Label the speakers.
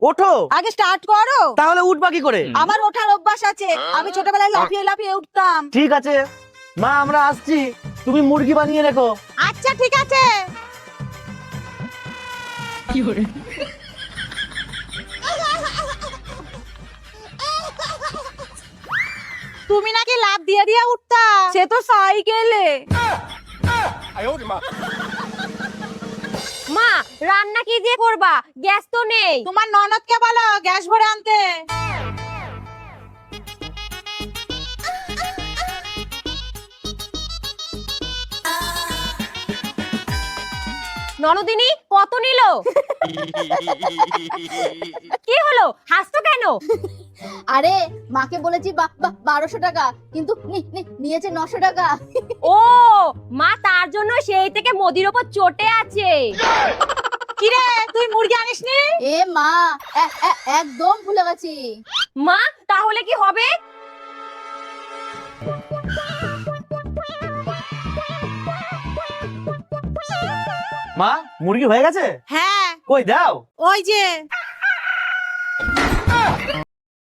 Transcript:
Speaker 1: ওঠো।
Speaker 2: আগে স্টার্ট করো।
Speaker 1: তাহলে উঠবা কি করে?
Speaker 2: আমার ওঠার অভ্যাস আছে, আমি ছোটবেলায় লাফিয়ে লাফিয়ে উঠতাম।
Speaker 1: ঠিক আছে মা, আমরা আসছি, তুমি মুরগি বানিয়ে রেখো।
Speaker 2: আচ্ছা ঠিক আছে। তুমি নাকি লাফ দিয়ে দিয়ে উঠতা? সে তো সাইকেলে।
Speaker 3: মা, রান্না কি দিয়ে করবা? গ্যাস তো নেই।
Speaker 2: তোমার ননদকে বলো গ্যাস ভরে আনতে।
Speaker 3: ননদিনী কত নিল? কি হলো, হাসতো কেন?
Speaker 4: আরে মাকে বলেছি 1200 টাকা, কিন্তু নিয়েছে 900 টাকা।
Speaker 3: ও মা, তার জন্য সেই থেকে মোদির ওপর চটে আছে।
Speaker 2: কিরে তুই মুরগি আনিসনি?
Speaker 4: এ মা, একদম ভুলে গেছি।
Speaker 3: মা, তাহলে কি হবে?
Speaker 1: মা, মুরগি হয়ে গেছে?
Speaker 2: হ্যাঁ
Speaker 1: কই দাও।
Speaker 2: ওই যে।